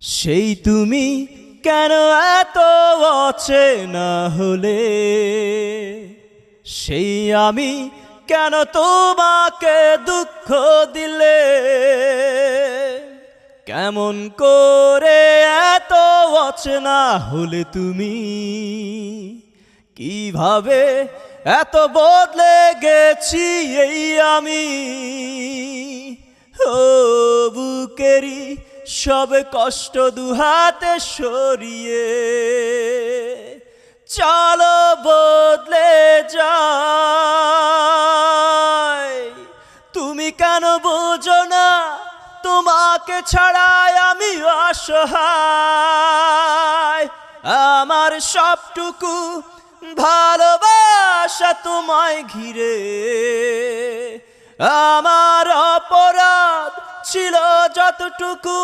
সেই তুমি কেন এত অচেনা হলে, সেই আমি কেন তোমাকে দুঃখ দিলে, কেমন করে এত অচেনা হলে তুমি, কিভাবে এত বদলে গেছি এই আমি। ও বুকেরি সব কষ্ট দুহাতে সরিয়ে চলো বদলে যাই। তুমি কেন বোঝো না তোমাকে ছাড়াই আমি অসহায়। আমার সবটুকু ভালোবাসা তোমায় ঘিরে, আমার অপরাধ ছিল যতটুকু